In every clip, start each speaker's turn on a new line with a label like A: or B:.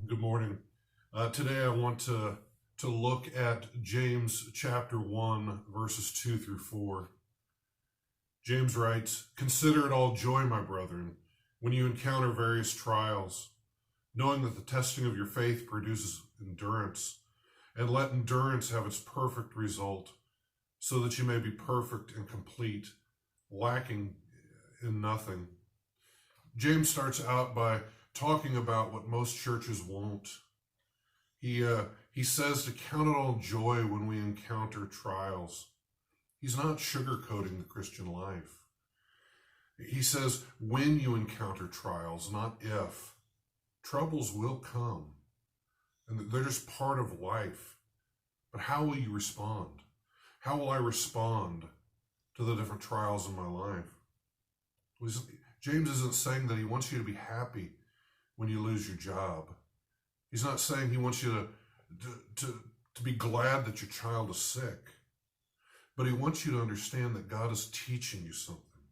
A: Good morning. Today I want to look at James chapter 1, verses 2 through 4. James writes, "Consider it all joy, my brethren, when you encounter various trials, knowing that the testing of your faith produces endurance, and let endurance have its perfect result, so that you may be perfect and complete, lacking in nothing." James starts out by talking about what most churches won't. He says to count it all joy when we encounter trials. He's not sugarcoating the Christian life. He says when you encounter trials, not if. Troubles will come, and they're just part of life. But how will you respond? How will I respond to the different trials in my life? James isn't saying that he wants you to be happy when you lose your job. He's not saying he wants you to be glad that your child is sick. But he wants you to understand that God is teaching you something.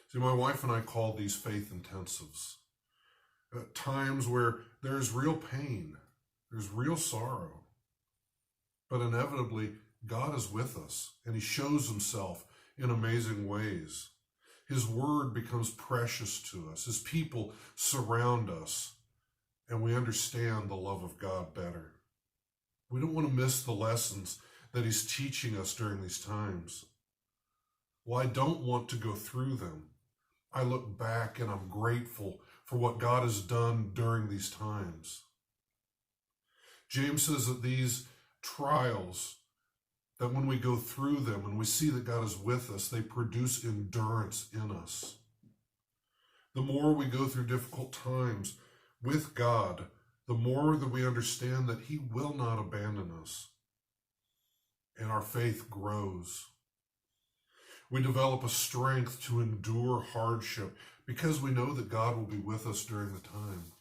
A: See, my wife and I call these faith intensives. Times where there's real pain, there's real sorrow. But inevitably, God is with us, and he shows himself in amazing ways. His word becomes precious to us. His people surround us, and we understand the love of God better. We don't want to miss the lessons that he's teaching us during these times. Well, I don't want to go through them. I look back and I'm grateful for what God has done during these times. James says that these trials, that when we go through them and we see that God is with us, they produce endurance in us. The more we go through difficult times with God, the more that we understand that he will not abandon us. And our faith grows. We develop a strength to endure hardship because we know that God will be with us during the time.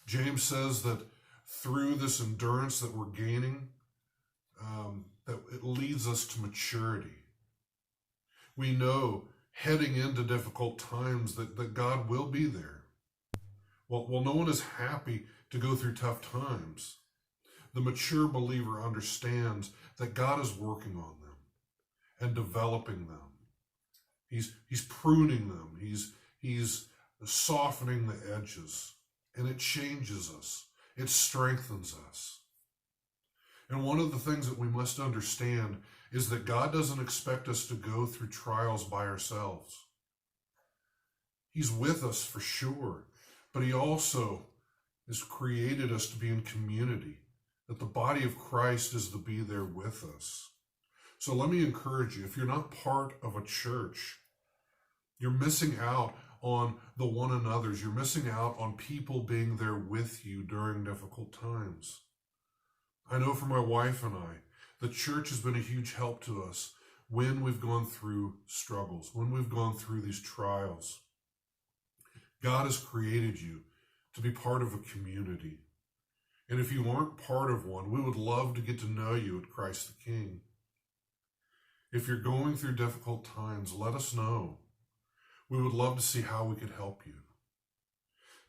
A: James says that through this endurance that we're gaining, that it leads us to maturity. We know heading into difficult times that God will be there. Well, no one is happy to go through tough times. The mature believer understands that God is working on them and developing them. He's pruning them. He's softening the edges, and it changes us. It strengthens us. And one of the things that we must understand is that God doesn't expect us to go through trials by ourselves. He's with us for sure, but he also has created us to be in community, that the body of Christ is to be there with us. So let me encourage you, if you're not part of a church, you're missing out on the one another's. You're missing out on people being there with you during difficult times. I know for my wife and I, the church has been a huge help to us when we've gone through struggles, when we've gone through these trials. God has created you to be part of a community. And if you aren't part of one, we would love to get to know you at Christ the King. If you're going through difficult times, let us know. We would love to see how we could help you.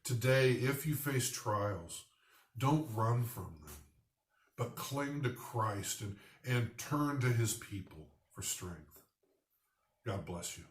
A: Today, if you face trials, don't run from them, but cling to Christ and turn to his people for strength. God bless you.